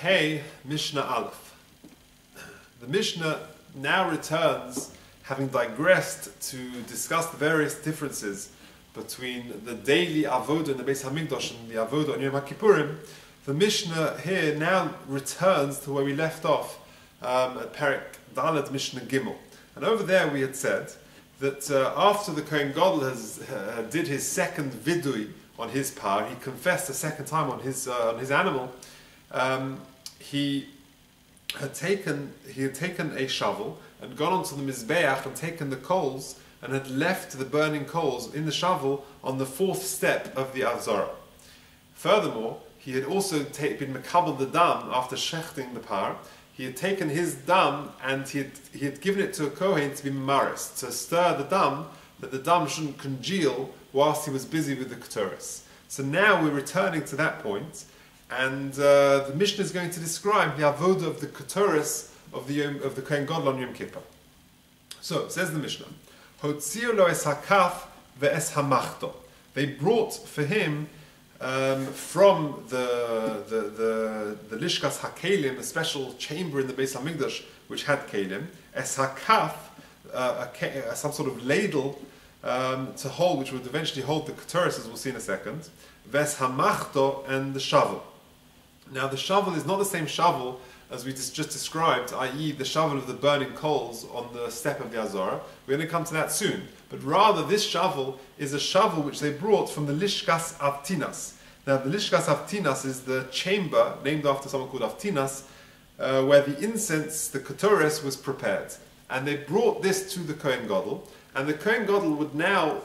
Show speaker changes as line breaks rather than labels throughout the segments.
Hey, Mishnah Aleph. The Mishnah now returns, having digressed, to discuss the various differences between the daily avodah in the Beis Hamikdash and the avodah on Yom HaKippurim. The Mishnah here now returns to where we left off at Perek Daled Mishnah Gimel. And over there we had said that after the Kohen Gadol did his second vidui on his par, he confessed a second time on his animal. He had taken a shovel and gone onto the mizbeach and taken the coals and had left the burning coals in the shovel on the fourth step of the avzara. Furthermore, he had also been mekabel the dam after shechting the par. He had taken his dam and he had given it to a kohen to be maris, to stir the dam, that the dam shouldn't congeal whilst he was busy with the keturis. So now we're returning to that point, and the Mishnah is going to describe the avodah of the keturis of the Kohen Gadol on Yom Kippur. So says the Mishnah, Hotziu lo es hakaf ve'es hamachto. They brought for him from the lishkas hakelim, a special chamber in the Beis Hamikdash which had kelim, es hakaf, some sort of ladle to hold, which would eventually hold the keturis, as we'll see in a second, ves hamachto, and the shovel. Now the shovel is not the same shovel as we just described, i.e. the shovel of the burning coals on the step of the Azara. We're going to come to that soon. But rather this shovel is a shovel which they brought from the Lishkas Avtinas. Now the Lishkas Avtinas is the chamber, named after someone called Avtinas, where the incense, the keturis, was prepared. And they brought this to the Kohen Gadol, and the Kohen Gadol would now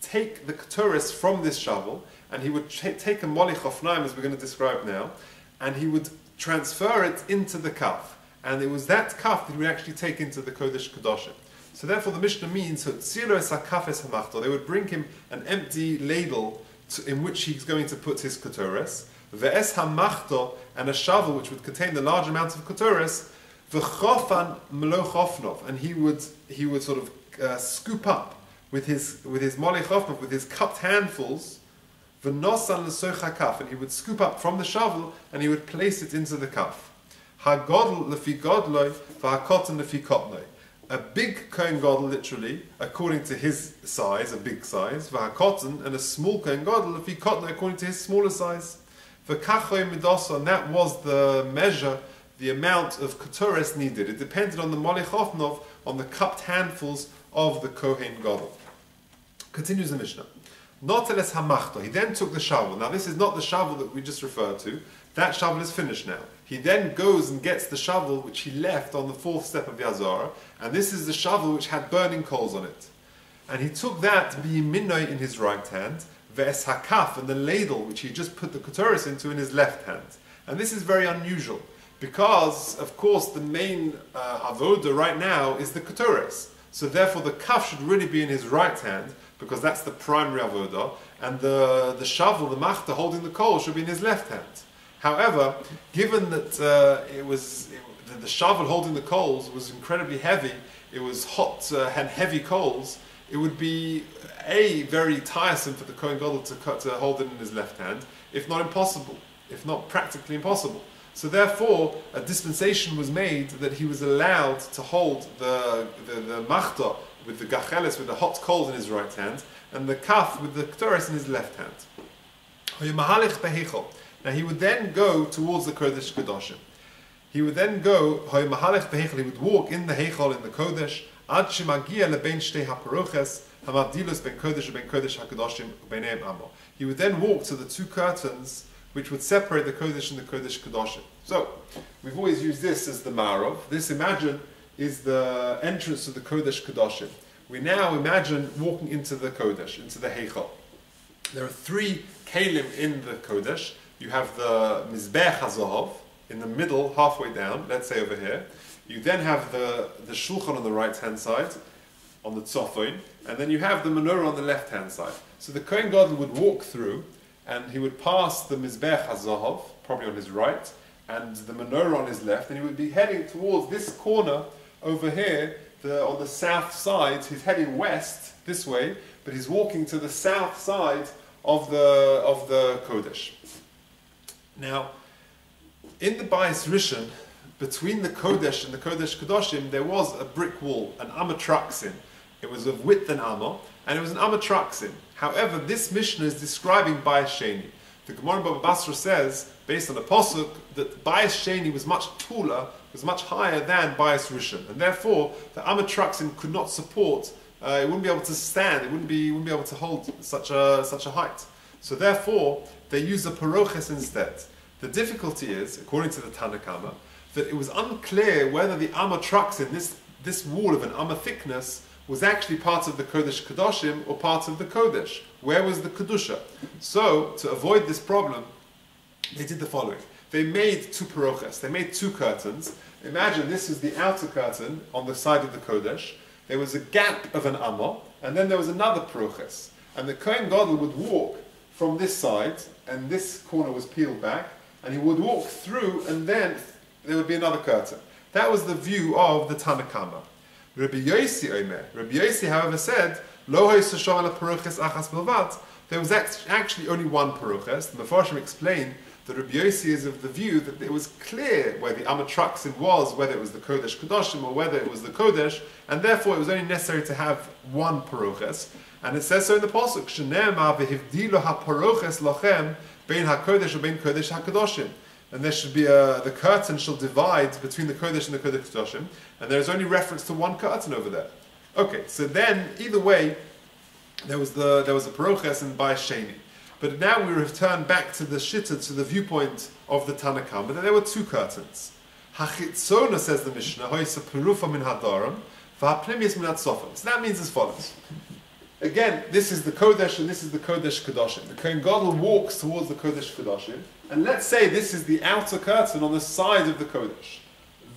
take the keturis from this shovel, and he would take a molich ofnaim, as we're going to describe now, and he would transfer it into the kaf. And it was that kaf that he would actually take into the Kodesh Kedoshim. So therefore the Mishnah means, they would bring him an empty ladle in which he's going to put his keturis, ve'es hamachto, and a shovel which would contain the large amount of keturis, v'chofan melo chofnov, and he would sort of scoop up with his molech chofnov, with his cupped handfuls, v'nosan l'soich hakaf, and he would scoop up from the shovel and he would place it into the kaf. Hagodl lefi godloi, v'hakotan lefi kotnoi. A big Kohen Gadol, literally, according to his size, a big size, v'hakotan, and a small Kohen Gadol lefi kotnoi, according to his smaller size. V'kachoi midosa, and that was the measure, the amount of keturis needed. It depended on the molech ofnov, on the cupped handfuls of the Kohen Gadol. Continues the Mishnah. Noteles hamachto. He then took the shovel. Now this is not the shovel that we just referred to. That shovel is finished now. He then goes and gets the shovel which he left on the fourth step of the Azara, and this is the shovel which had burning coals on it. And he took that biyiminoi in his right hand, ve'es hakaf, and the ladle which he just put the keturis into in his left hand. And this is very unusual, because of course the main avodah right now is the keturis. So therefore the kaf should really be in his right hand, because that's the primary avodah, and the shovel, the machta holding the coal, should be in his left hand. However, given that the shovel holding the coals was incredibly heavy, it was hot and heavy coals, it would be very tiresome for the Kohen Gadol to hold it in his left hand, if not impossible, if not practically impossible. So therefore, a dispensation was made that he was allowed to hold the machta with the gacheles, with the hot coals in his right hand, and the kaf with the keturis in his left hand. Now he would then go towards the Kodesh Kedoshim. He would then go, he would walk in the heichal, in the Kodesh, ad shemagia lebein shtei haparoches, hamavdilus ben Kodesh ben Kodesh hakedoshim beineim amo. He would then walk to the two curtains which would separate the Kodesh and the Kodesh Kedoshim. So, we've always used this as the Ma'arov. This, imagine, is the entrance to the Kodesh Kedoshim. We now imagine walking into the Kodesh, into the Heichal. There are three Kalim in the Kodesh. You have the Mizbech HaZohov in the middle, halfway down, let's say over here. You then have the Shulchan on the right-hand side, on the Tzofon, and then you have the Menorah on the left-hand side. So the Kohen Gadol would walk through, and he would pass the Mizbech HaZohov, probably on his right, and the Menorah on his left, and he would be heading towards this corner over here, on the south side. He's heading west, this way, but he's walking to the south side of the Kodesh. Now, In the Bayis Rishon, between the Kodesh and the Kodesh Kedoshim, there was a brick wall, an Amatraxin. It was of width and Amma, and it was an Amatraxin. However, this Mishnah is describing Bayis Sheni. The Gemara in Baba Basra says, based on the Pasuk, that Bayis Sheni was much taller, was much higher than Bayis Rishon, and therefore the Amatraxin could not support. It wouldn't be able to stand. It wouldn't be able to hold such a height. So therefore, they used a paroches instead. The difficulty is, according to the Tanna Kama, that it was unclear whether the Amatraxin, this wall of an Amma thickness, was actually part of the Kodesh Kedoshim or part of the Kodesh. Where was the Kedusha? So, to avoid this problem, they did the following. They made two paroches. They made two curtains. Imagine this is the outer curtain on the side of the Kodesh. There was a gap of an Amma, and then there was another paroches. And the Kohen Gadol would walk from this side, and this corner was peeled back, and he would walk through, and then there would be another curtain. That was the view of the Tanna Kama. Rabbi Yossi, however, said, Lo paroches achas bilvat. There was actually only one paroches. The Mefarshim explained that Rabbi Yossi is of the view that it was clear where the Amatraxin was, whether it was the Kodesh Kedoshim or whether it was the Kodesh, and therefore it was only necessary to have one paroches. And it says so in the Pasuk, Shene'emar v'hivdilo ha-paroches lochem bein ha-kodesh u'bein kodesh ha-kedoshim. And there should be the curtain shall divide between the Kodesh and the Kodesh Kedoshim, and there's only reference to one curtain over there. Okay, so then either way, there was a paroches and Bayis Sheni. But now we return back to the shitta, to the viewpoint of the Tanna Kama, that there were two curtains. Hachitzona, says the Mishnah, hoisa perufa min hadaram, v'haplimius min hatzofim. So that means as follows. Again, this is the Kodesh and this is the Kodesh Kedoshim. The Kohen Gadol walks towards the Kodesh Kedoshim, and let's say this is the outer curtain on the side of the Kodesh.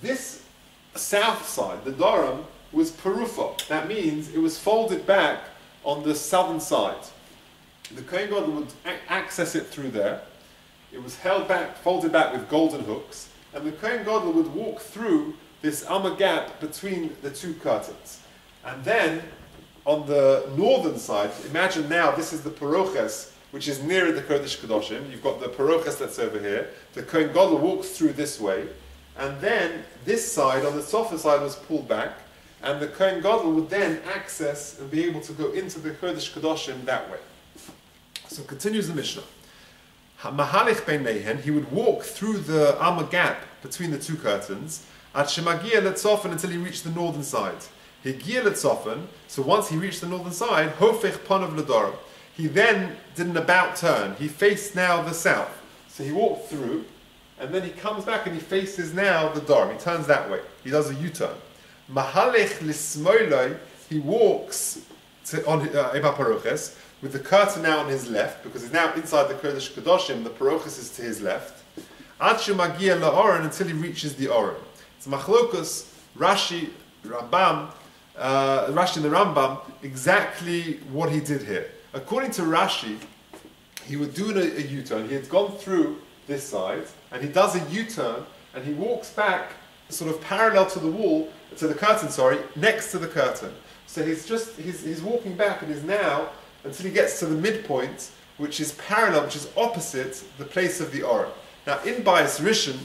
This south side, the Doram, was perufa. That means it was folded back on the southern side. The Kohen Gadol would access it through there. It was held back, folded back with golden hooks, and the Kohen Gadol would walk through this Amma gap between the two curtains. And then, on the northern side, imagine now this is the paroches, which is nearer the Kodesh Kedoshim. You've got the paroches that's over here. The Kohen Gadol walks through this way, and then this side, on the sofa side, was pulled back, and the Kohen Gadol would then access and be able to go into the Kodesh Kedoshim that way. So continues the Mishnah. Mahalich bein mehen, he would walk through the Amma gap between the two curtains, at shemagia letzofen, until he reached the northern side. Higia letzofen, so once he reached the northern side, hofech panav ledorim. He then did an about turn. He faced now the south. So he walked through, and then he comes back and he faces now the Dorim. He turns that way. He does a U-turn. Mahalich lismoiloi, he walks on Eba Paroches, with the curtain now on his left, because he's now inside the Kodesh Kedoshim, the Paroches is to his left. Ad shemagia la'oren, until he reaches the Oren. It's Machlokus, Rashi, Rambam, Rashi and the Rambam, exactly what he did here. According to Rashi, he would do a U-turn. He had gone through this side, and he does a U-turn, and he walks back sort of parallel to the wall, to the curtain, sorry, next to the curtain. So he's walking back and is now, until he gets to the midpoint, which is parallel, which is opposite the place of the Oren. Now, in Bayis Rishon,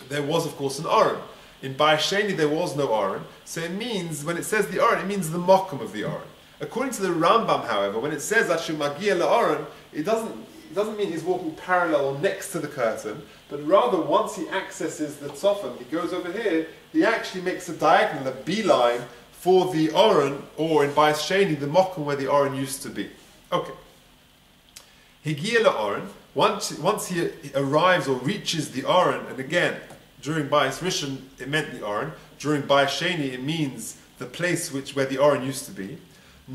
there was, of course, an Oren. In Bayis Sheni, there was no Oren. So it means, when it says the Oren, it means the Mokum of the Oren. According to the Rambam, however, when it says Ashu Magia LaOren, it doesn't mean he's walking parallel or next to the curtain, but rather once he accesses the Tzofim, he goes over here, he actually makes a diagonal, a beeline, for the Oren, or in Bayis Sheni, the Mokum where the Oren used to be. Okay. Higia LaOren, once he arrives or reaches the Oren, and again, during Bayis Rishon, it meant the Oren, during Bayis Sheni, it means the place where the Oren used to be. He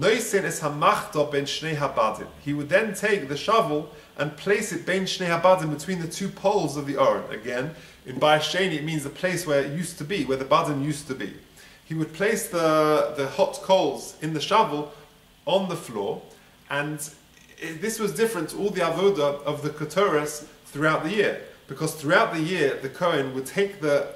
would then take the shovel and place it bein shnei habadim, between the two poles of the Oren. Again, in Bayis Sheni it means the place where it used to be, where the badim used to be. He would place the hot coals in the shovel on the floor, and this was different to all the avodah of the Keturas throughout the year. Because throughout the year, the Kohen would take the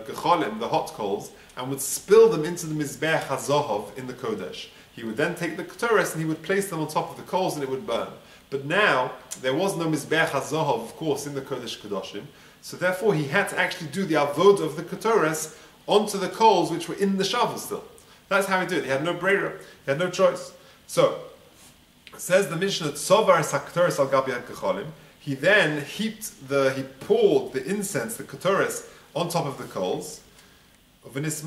gecholim, the hot coals, and would spill them into the Mizbeach HaZohov in the Kodesh. He would then take the ketores and he would place them on top of the coals and it would burn. But now, there was no Mizbeach HaZohav, of course, in the Kodesh Kedoshim, so therefore he had to actually do the avodah of the ketores onto the coals which were in the shovel still. That's how he did it. He had no brera, he had no choice. So, says the Mishnah, Tzovar HaKetores al Gabi HaKecholim, he then he poured the incense, the ketores, on top of the coals. It was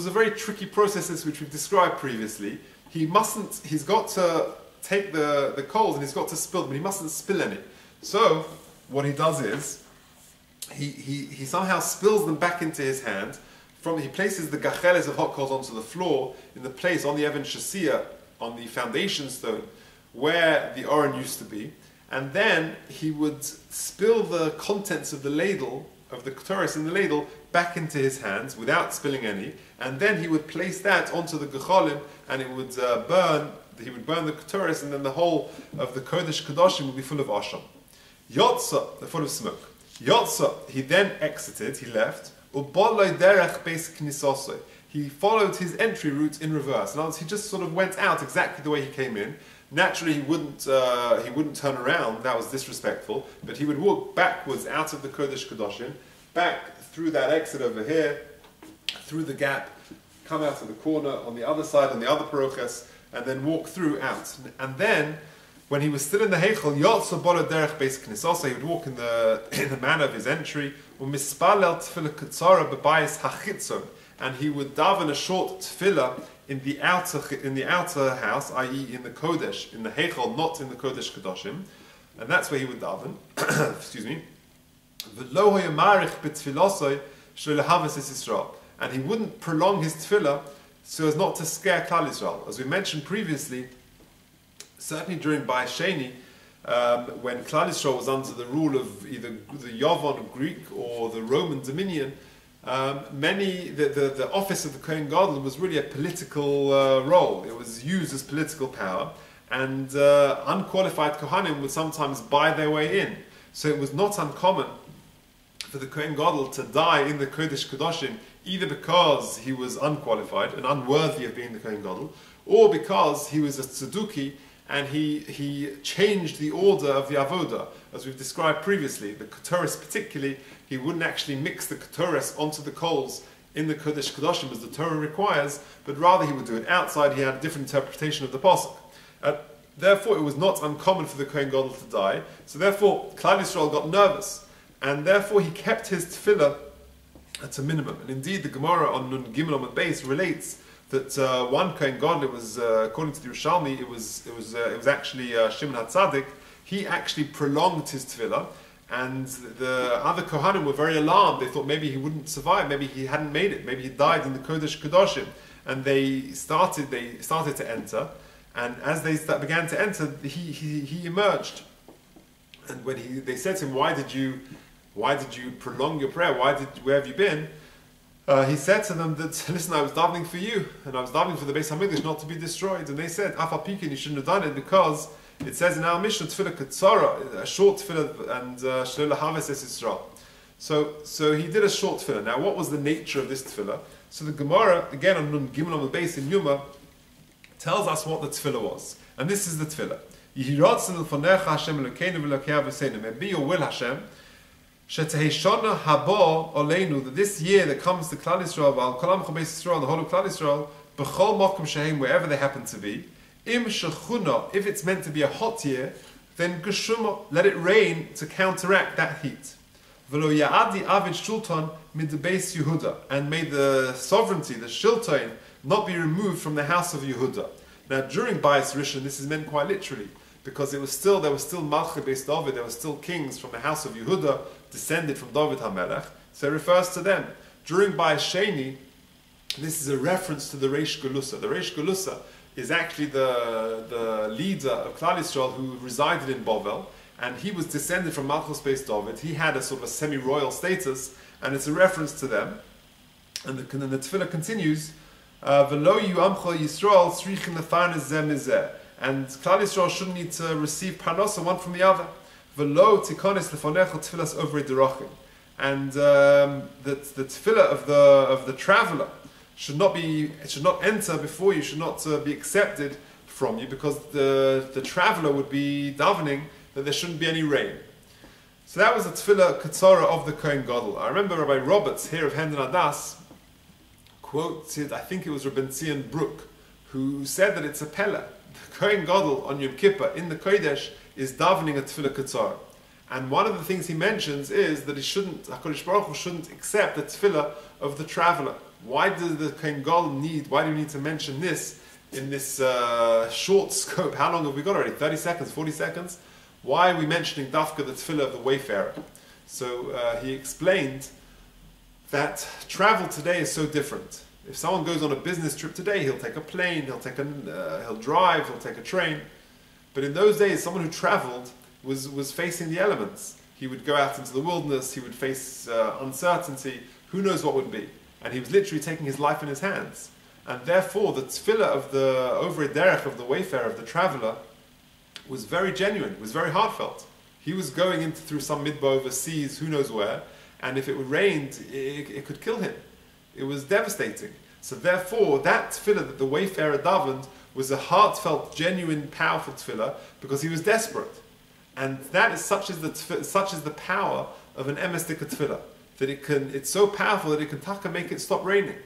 a very tricky process which we've described previously. He's got to take the coals and he's got to spill them, but he mustn't spill any. So, what he does is, he somehow spills them back into his hand. He places the gacheles of hot coals onto the floor, in the place on the Even Shasiyah, on the foundation stone, where the Oren used to be. And then he would spill the contents of the ladle, of the ketores in the ladle, back into his hands without spilling any, and then he would place that onto the gecholim, and it would burn. He would burn the ketores, and then the whole of the Kodesh Kedoshim would be full of asham. Yotza, full of smoke. Yotza, he then exited, he left. Uboloi derech beis knisosoi. He followed his entry route in reverse. In other words, he just sort of went out exactly the way he came in. Naturally, he wouldn't turn around. That was disrespectful. But he would walk backwards out of the Kodesh Kedoshim, back through that exit over here, through the gap, come out of the corner on the other side, on the other parochas, and then walk through out. And then, when he was still in the Heichel, Yotzo Bolo Derech Beis Knisosoi, he would walk in the manner of his entry, Umispalel Tefillah Ketzara B'bayis Hachitzon, and he would daven a short tefillah in the outer house, i.e. in the Kodesh, in the Heichel, not in the Kodesh Kedoshim, and that's where he would daven. Excuse me. And he wouldn't prolong his tefillah so as not to scare Klal Yisrael. As we mentioned previously, certainly during Bayis Sheni, when Klal Yisrael was under the rule of either the Yavon Greek or the Roman dominion, the office of the Kohen Gadol was really a political role. It was used as political power, and unqualified Kohanim would sometimes buy their way in. So it was not uncommon for the Kohen Gadol to die in the Kodesh Kedoshim, either because he was unqualified and unworthy of being the Kohen Gadol, or because he was a tzeduki and he changed the order of the avodah, as we've described previously. The ketores particularly, he wouldn't actually mix the ketores onto the coals in the Kodesh Kedoshim as the Torah requires, but rather he would do it outside. He had a different interpretation of the pasuk. Therefore, it was not uncommon for the Kohen Gadol to die. So therefore, Klal Yisrael got nervous, and therefore he kept his tefillah at a minimum. And indeed, the Gemara on Nun Gimel Amud Beis relates that one Kohen Gadol, it was according to the Yerushalmi, it was actually Shimon HaTzadik. He actually prolonged his tefillah, and the other Kohanim were very alarmed. They thought maybe he wouldn't survive, maybe he hadn't made it, maybe he died in the Kodesh Kedoshim. And they started to enter, and as they began to enter, he emerged. And when they said to him, why did you prolong your prayer? Where have you been? He said to them that, listen, I was davening for you, and I was davening for the Beis HaMikdash not to be destroyed. And they said, Afal Pikin, you shouldn't have done it, because it says in our Mishnah, Tefillah Ketzara, a short tefillah, and Shelo Lahaves Es Yisrael. So he did a short tefillah. Now, what was the nature of this tefillah? So the Gemara, again on Nun Gimel Amud Beis in Yomא, tells us what the tefillah was. And this is the tefillah. Yehi ratzon lefanecha Hashem Elokeinu v'Elokei Avosenu. May it be your will, Hashem, Sheteheshana haba oleinu, that this year that comes to Klal Yisrael, V'al Kol Amcha Beis Yisrael, the whole of Klal Yisrael, b'chol makom shehem, wherever they happen to be, im shechuna, if it's meant to be a hot year, then geshuma, let it rain to counteract that heat. V'lo ya'adi avid shulton mid Beis Yehuda, and may the sovereignty, the shilton, not be removed from the house of Yehuda. Now, during Bayis Rishon, this is meant quite literally, because there was still Malchei Beis David, there were still kings from the house of Yehuda, descended from David HaMelech, so it refers to them. During Bayis Sheni, this is a reference to the Reish Galusa. The Reish Galusa is actually the leader of Klal Yisrael who resided in Bovel, and he was descended from Malchus Beis David. He had a sort of a semi-royal status, and it's a reference to them. And the tefillah continues, V'lo yu amcha Yisrael tzrichin lefarnes zeh mizeh. And Klal Yisrael shouldn't need to receive parnasa one from the other. V'lo tikonis lefonecha tefillas over derachim. And the tefillah of the traveler should not enter before you, should not be accepted from you, because the traveler would be davening that there shouldn't be any rain. So that was the tefillah katzara of the Kohen Gadol. I remember Rabbi Roberts here of Hendon Adas quoted, I think it was Rabbi Zion Brook, who said that it's a pella. The Kohen Gadol on Yom Kippur in the Kodesh is davening a tefillah katzara. And one of the things he mentions is that HaKadosh Baruch Hu shouldn't accept the tefillah of the traveler. Why does the Kohen Gadol why do you need to mention this in this short scope? How long have we got already? 30 seconds, 40 seconds? Why are we mentioning dafka the tefillah of the wayfarer? So he explained that travel today is so different. If someone goes on a business trip today, he'll take a plane, he'll drive, he'll take a train. But in those days, someone who traveled was facing the elements. He would go out into the wilderness, he would face uncertainty, who knows what would be. And he was literally taking his life in his hands. And therefore, the tefillah of the over derech of the wayfarer, of the traveler, was very genuine, was very heartfelt. He was going through some midbar overseas, who knows where, and if it rained, it could kill him. It was devastating. So therefore, that tefillah that the wayfarer davened was a heartfelt, genuine, powerful tefillah, because he was desperate. And that is such is the power of an emestika tefillah, that it's so powerful that it can taka make it stop raining.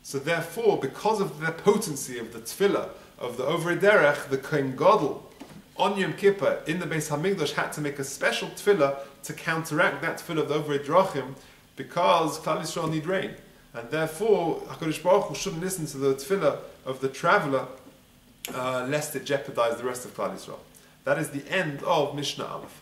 So therefore, because of the potency of the tefillah of the over derech, the Kohen Gadol on Yom Kippur in the Beis Hamikdash had to make a special tefillah to counteract that tefillah of the over drachim, because Klal Yisrael need rain, and therefore HaKadosh Baruch Hu shouldn't listen to the tefillah of the traveler lest it jeopardize the rest of Klal Yisrael. That is the end of Mishnah Aleph.